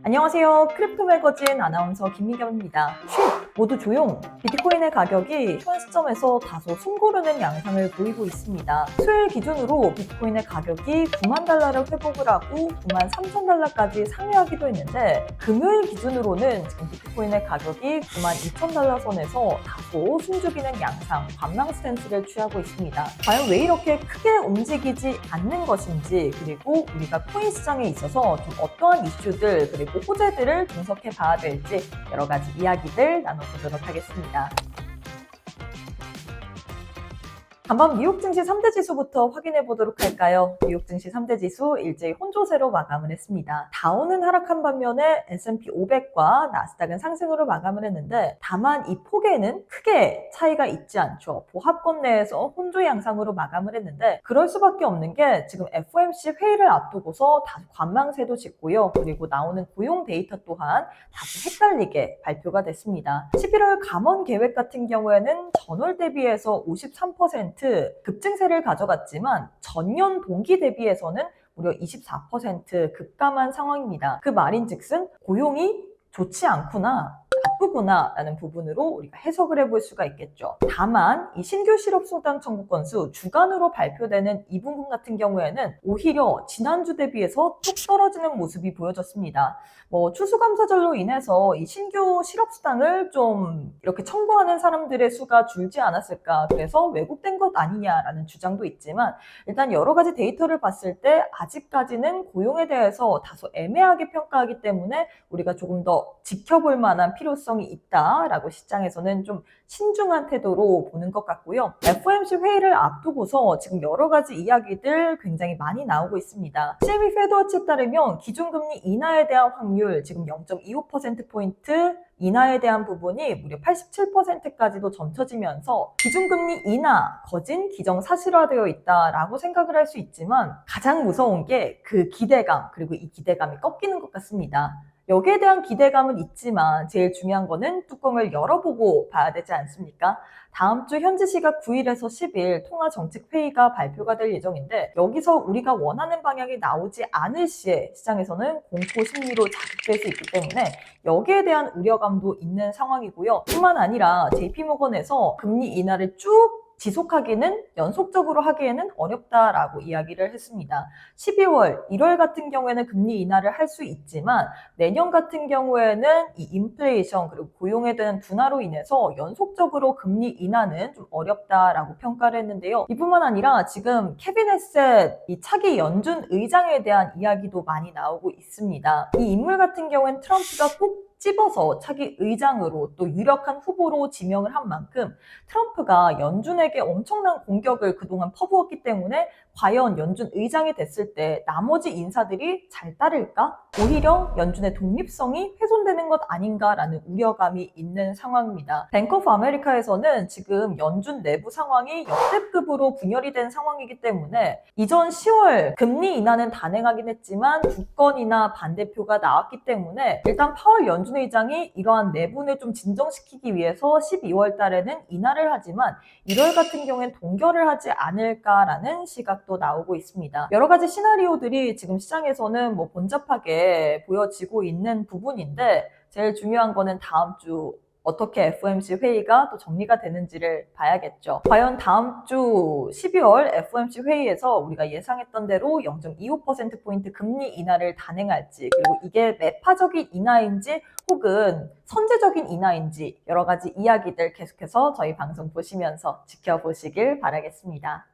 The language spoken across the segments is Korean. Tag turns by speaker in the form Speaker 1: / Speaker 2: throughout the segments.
Speaker 1: 안녕하세요. 크립토 매거진 아나운서 김미경입니다. 모두 조용! 비트코인의 가격이 현 시점에서 다소 숨고르는 양상을 보이고 있습니다. 수요일 기준으로 비트코인의 가격이 9만 달러를 회복을 하고 9만 3천 달러까지 상회하기도 했는데 금요일 기준으로는 지금 비트코인의 가격이 9만 2천 달러 선에서 다소 숨죽이는 양상, 관망 스탠스를 취하고 있습니다. 과연 왜 이렇게 크게 움직이지 않는 것인지, 그리고 우리가 코인 시장에 있어서 좀 어떠한 이슈들 그리고 호재들을 분석해 봐야 될지 여러 가지 이야기들 나눠보도록 하겠습니다. 한번 뉴욕 증시 3대 지수부터 확인해 보도록 할까요? 뉴욕 증시 3대 지수 일제히 혼조세로 마감을 했습니다. 다우는 하락한 반면에 S&P 500과 나스닥은 상승으로 마감을 했는데, 다만 이 폭에는 크게 차이가 있지 않죠. 보합권 내에서 혼조 양상으로 마감을 했는데, 그럴 수밖에 없는 게 지금 FOMC 회의를 앞두고서 다소 관망세도 짙고요. 그리고 나오는 고용 데이터 또한 다소 헷갈리게 발표가 됐습니다. 11월 감원 계획 같은 경우에는 전월 대비해서 53% 급증세를 가져갔지만 전년 동기 대비해서는 무려 24% 급감한 상황입니다. 그 말인즉슨 고용이 좋지 않구나, 나쁘구나 라는 부분으로 우리가 해석을 해볼 수가 있겠죠. 다만 이 신규 실업수당 청구 건수 주간으로 발표되는 이 부분 같은 경우에는 오히려 지난주 대비해서 뚝 떨어지는 모습이 보여졌습니다. 추수감사절로 인해서 이 신규 실업수당을 좀 이렇게 청구하는 사람들의 수가 줄지 않았을까, 그래서 왜곡된 것 아니냐라는 주장도 있지만, 일단 여러 가지 데이터를 봤을 때 아직까지는 고용에 대해서 다소 애매하게 평가하기 때문에 우리가 조금 더 지켜볼 만한 필요성이 있다라고 시장에서는 좀 신중한 태도로 보는 것 같고요. FOMC 회의를 앞두고서 지금 여러 가지 이야기들 굉장히 많이 나오고 있습니다. CME 페드워치에 따르면 기준금리 인하에 대한 확률 지금 0.25%포인트 인하에 대한 부분이 무려 87%까지도 점쳐지면서 기준금리 인하, 거진 기정사실화되어 있다라고 생각을 할 수 있지만, 가장 무서운 게 그 기대감, 그리고 이 기대감이 꺾이는 것 같습니다. 여기에 대한 기대감은 있지만 제일 중요한 거는 뚜껑을 열어보고 봐야 되지 않습니까? 다음 주 현지 시각 9일에서 10일 통화정책회의가 발표가 될 예정인데, 여기서 우리가 원하는 방향이 나오지 않을 시에 시장에서는 공포 심리로 자극될 수 있기 때문에 여기에 대한 우려감도 있는 상황이고요. 뿐만 아니라 JP모건에서 금리 인하를 쭉 지속하기는, 연속적으로 하기에는 어렵다라고 이야기를 했습니다. 12월, 1월 같은 경우에는 금리 인하를 할 수 있지만 내년 같은 경우에는 이 인플레이션 그리고 고용에 대한 둔화로 인해서 연속적으로 금리 인하는 좀 어렵다라고 평가를 했는데요. 이뿐만 아니라 지금 케빈 헤셋 이 차기 연준 의장에 대한 이야기도 많이 나오고 있습니다. 이 인물 같은 경우에는 트럼프가 꼭 집어서 차기 의장으로 또 유력한 후보로 지명을 한 만큼 트럼프가 연준에게 엄청난 공격을 그동안 퍼부었기 때문에 과연 연준 의장이 됐을 때 나머지 인사들이 잘 따를까? 오히려 연준의 독립성이 훼손되는 것 아닌가라는 우려감이 있는 상황입니다. 뱅크 오브 아메리카에서는 지금 연준 내부 상황이 역대급으로 분열이 된 상황이기 때문에 이전 10월 금리 인하는 단행하긴 했지만 두 건이나 반대표가 나왔기 때문에 일단 파월 연준 의장이 이러한 내분을 좀 진정시키기 위해서 12월 달에는 인하를 하지만 1월 같은 경우엔 동결을 하지 않을까라는 시각도 나오고 있습니다. 여러 가지 시나리오들이 지금 시장에서는 본잡하게 보여지고 있는 부분인데, 제일 중요한 거는 다음 주 어떻게 FOMC 회의가 또 정리가 되는지를 봐야겠죠. 과연 다음 주 12월 FOMC 회의에서 우리가 예상했던 대로 0.25%포인트 금리 인하를 단행할지, 그리고 이게 매파적인 인하인지 혹은 선제적인 인하인지 여러 가지 이야기들 계속해서 저희 방송 보시면서 지켜보시길 바라겠습니다.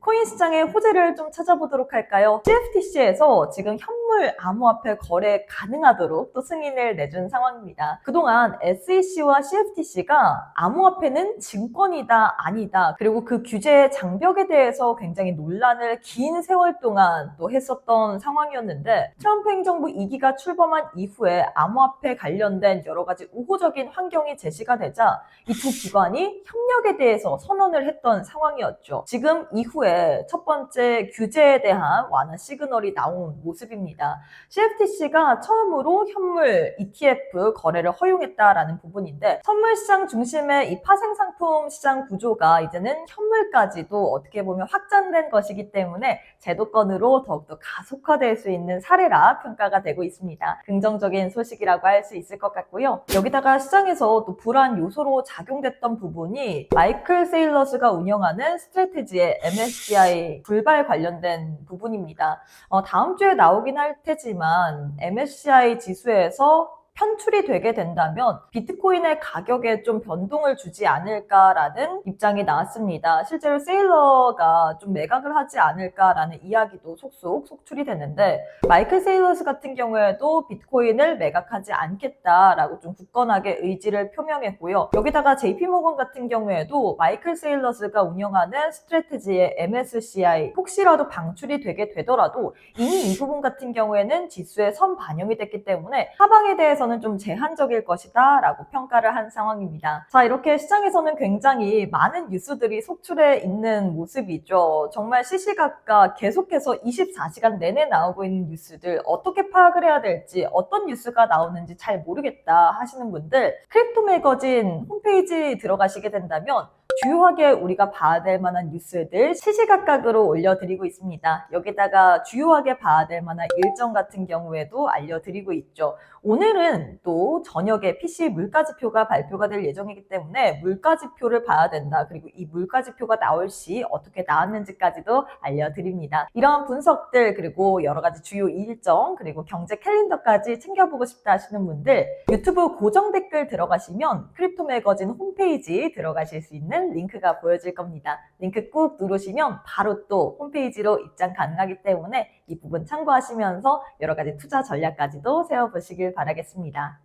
Speaker 1: 코인 시장의 호재를 좀 찾아보도록 할까요? CFTC에서 지금 현물 암호화폐 거래 가능하도록 또 승인을 내준 상황입니다. 그동안 SEC와 CFTC가 암호화폐는 증권이다, 아니다, 그리고 그 규제의 장벽에 대해서 굉장히 논란을 긴 세월 동안 또 했었던 상황이었는데, 트럼프 행정부 2기가 출범한 이후에 암호화폐 관련된 여러 가지 우호적인 환경이 제시가 되자 이 두 기관이 협력에 대해서 선언을 했던 상황이었죠. 지금 이후에 이후에 첫 번째 규제에 대한 완화 시그널이 나온 모습입니다. CFTC가 처음으로 현물 ETF 거래를 허용했다라는 부분인데 선물시장 중심의 이 파생상품 시장 구조가 이제는 현물까지도 어떻게 보면 확장된 것이기 때문에 제도권으로 더욱더 가속화될 수 있는 사례라 평가가 되고 있습니다. 긍정적인 소식이라고 할 수 있을 것 같고요. 여기다가 시장에서 또 불안 요소로 작용됐던 부분이 마이클 세일러스가 운영하는 스트래티지의 MSCI 불발 관련된 부분입니다. 다음 주에 나오긴 할 테지만 MSCI 지수에서 편출이 되게 된다면 비트코인의 가격에 좀 변동을 주지 않을까라는 입장이 나왔습니다. 실제로 세일러가 좀 매각을 하지 않을까라는 이야기도 속속 속출이 됐는데 마이클 세일러스 같은 경우에도 비트코인을 매각하지 않겠다라고 좀 굳건하게 의지를 표명했고요. 여기다가 JP모건 같은 경우에도 마이클 세일러스가 운영하는 스트래티지의 MSCI 혹시라도 방출이 되게 되더라도 이미 이 부분 같은 경우에는 지수에 선 반영이 됐기 때문에 하방에 대해서는 좀 제한적일 것이다 라고 평가를 한 상황입니다. 자, 이렇게 시장에서는 굉장히 많은 뉴스들이 속출해 있는 모습이죠. 정말 시시각각 계속해서 24시간 내내 나오고 있는 뉴스들 어떻게 파악을 해야 될지 어떤 뉴스가 나오는지 잘 모르겠다 하시는 분들 크립토 매거진 홈페이지 들어가시게 된다면 주요하게 우리가 봐야 될 만한 뉴스들 시시각각으로 올려드리고 있습니다. 여기다가 주요하게 봐야 될 만한 일정 같은 경우에도 알려드리고 있죠. 오늘은 또 저녁에 PC 물가지표가 발표가 될 예정이기 때문에 물가지표를 봐야 된다. 그리고 이 물가지표가 나올 시 어떻게 나왔는지까지도 알려드립니다. 이런 분석들 그리고 여러 가지 주요 일정 그리고 경제 캘린더까지 챙겨보고 싶다 하시는 분들 유튜브 고정 댓글 들어가시면 크립토 매거진 홈페이지 들어가실 수 있는 링크가 보여질 겁니다. 링크 꾹 누르시면 바로 또 홈페이지로 입장 가능하기 때문에 이 부분 참고하시면서 여러 가지 투자 전략까지도 세워보시길 바라겠습니다.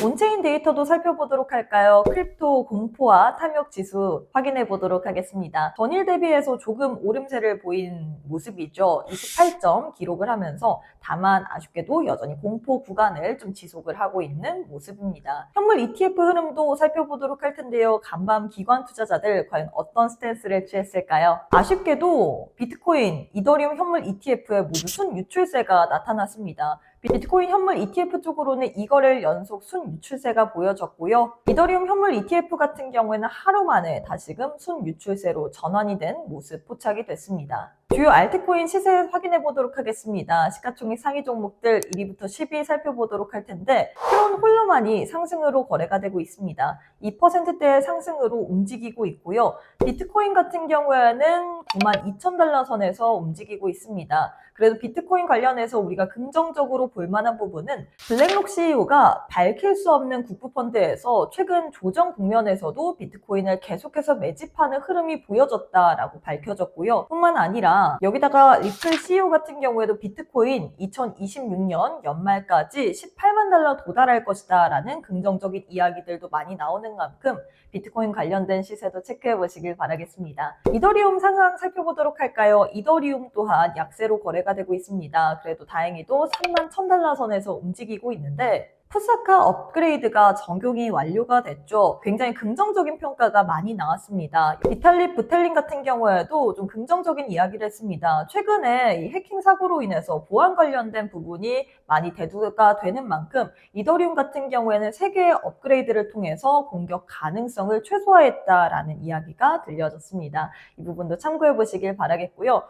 Speaker 1: 온체인 데이터도 살펴보도록 할까요? 크립토 공포와 탐욕 지수 확인해 보도록 하겠습니다. 전일 대비해서 조금 오름세를 보인 모습이죠. 28점 기록을 하면서 다만 아쉽게도 여전히 공포 구간을 좀 지속을 하고 있는 모습입니다. 현물 ETF 흐름도 살펴보도록 할 텐데요. 간밤 기관 투자자들 과연 어떤 스탠스를 취했을까요? 아쉽게도 비트코인, 이더리움 현물 ETF에 모두 순유출세가 나타났습니다. 비트코인 현물 ETF 쪽으로는 2거래일 연속 순유출세가 보여졌고요. 이더리움 현물 ETF 같은 경우에는 하루 만에 다시금 순유출세로 전환이 된 모습 포착이 됐습니다. 주요 알트코인 시세 확인해 보도록 하겠습니다. 시가총액 상위 종목들 1위부터 10위 살펴보도록 할 텐데 크론 홀로만이 상승으로 거래가 되고 있습니다. 2%대의 상승으로 움직이고 있고요. 비트코인 같은 경우에는 92,000달러 선에서 움직이고 있습니다. 그래도 비트코인 관련해서 우리가 긍정적으로 볼 만한 부분은 블랙록 CEO가 밝힐 수 없는 국부펀드에서 최근 조정 국면에서도 비트코인을 계속해서 매집하는 흐름이 보여졌다라고 밝혀졌고요. 뿐만 아니라 여기다가 리플 CEO 같은 경우에도 비트코인 2026년 연말까지 18만 달러 도달할 것이다 라는 긍정적인 이야기들도 많이 나오는 만큼 비트코인 관련된 시세도 체크해 보시길 바라겠습니다. 이더리움 상황 살펴보도록 할까요? 이더리움 또한 약세로 거래가 되고 있습니다. 그래도 다행히도 31,000달러 선에서 움직이고 있는데 푸사카 업그레이드가 적용이 완료가 됐죠. 굉장히 긍정적인 평가가 많이 나왔습니다. 비탈립 부텔린 같은 경우에도 좀 긍정적인 이야기를 했습니다. 최근에 이 해킹 사고로 인해서 보안 관련된 부분이 많이 대두가 되는 만큼 이더리움 같은 경우에는 3개의 업그레이드를 통해서 공격 가능성을 최소화했다라는 이야기가 들려졌습니다. 이 부분도 참고해 보시길 바라겠고요.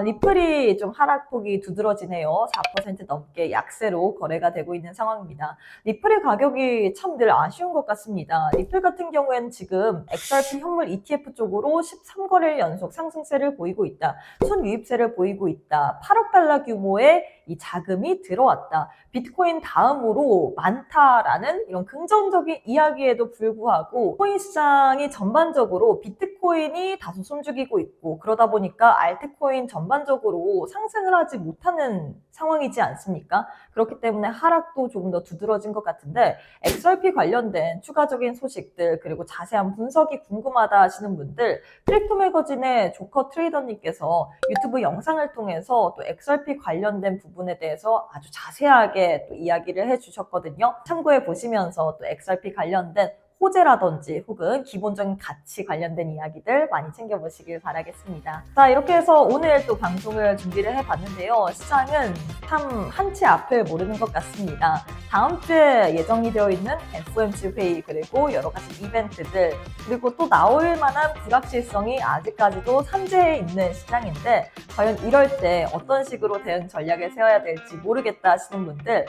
Speaker 1: 리플이 좀 하락폭이 두드러지네요. 4% 넘게 약세로 거래가 되고 있는 상황입니다. 리플의 가격이 참 늘 아쉬운 것 같습니다. 리플 같은 경우에는 지금 XRP 현물 ETF 쪽으로 13거래일 연속 상승세를 보이고 있다. 순유입세를 보이고 있다. 8억 달러 규모의 이 자금이 들어왔다. 비트코인 다음으로 많다라는 이런 긍정적인 이야기에도 불구하고 코인 시장이 전반적으로 비트코인이 다소 숨죽이고 있고 그러다 보니까 알트코인 전반적으로 상승을 하지 못하는 상황이지 않습니까? 그렇기 때문에 하락도 조금 더 두드러진 것 같은데 XRP 관련된 추가적인 소식들 그리고 자세한 분석이 궁금하다 하시는 분들 크립토 매거진의 조커 트레이더님께서 유튜브 영상을 통해서 또 XRP 관련된 부분에 대해서 아주 자세하게 또 이야기를 해주셨거든요. 참고해 보시면서 또 XRP 관련된 호재라든지 혹은 기본적인 가치 관련된 이야기들 많이 챙겨보시길 바라겠습니다. 자, 이렇게 해서 오늘 또 방송을 준비를 해봤는데요. 시장은 참 한치 앞을 모르는 것 같습니다. 다음 주에 예정이 되어 있는 FOMC 회의 그리고 여러 가지 이벤트들 그리고 또 나올 만한 불확실성이 아직까지도 산재해 있는 시장인데 과연 이럴 때 어떤 식으로 대응 전략을 세워야 될지 모르겠다 하시는 분들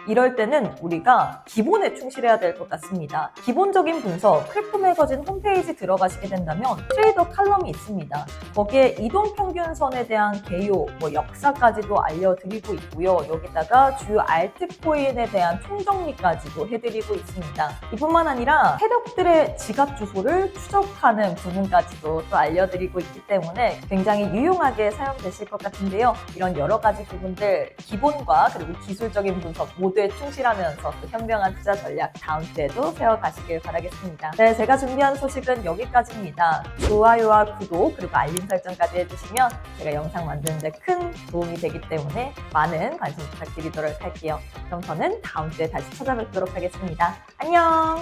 Speaker 1: 이럴 때는 우리가 기본에 충실해야 될 것 같습니다. 기본적인 분석, 크립토 매거진 홈페이지 들어가시게 된다면 트레이더 칼럼이 있습니다. 거기에 이동평균선에 대한 개요, 역사까지도 알려드리고 있고요. 여기다가 주요 알트코인에 대한 총정리까지도 해드리고 있습니다. 이뿐만 아니라 세력들의 지갑 주소를 추적하는 부분까지도 또 알려드리고 있기 때문에 굉장히 유용하게 사용되실 것 같은데요. 이런 여러 가지 부분들, 기본과 그리고 기술적인 분석 모두에 충실하면서 또 현명한 투자 전략 다음 주에도 세워가시길 바라겠습니다. 네, 제가 준비한 소식은 여기까지입니다. 좋아요와 구독 그리고 알림 설정까지 해주시면 제가 영상 만드는데 큰 도움이 되기 때문에 많은 관심 부탁드리도록 할게요. 그럼 저는 다음 주에 다시 찾아뵙도록 하겠습니다. 안녕!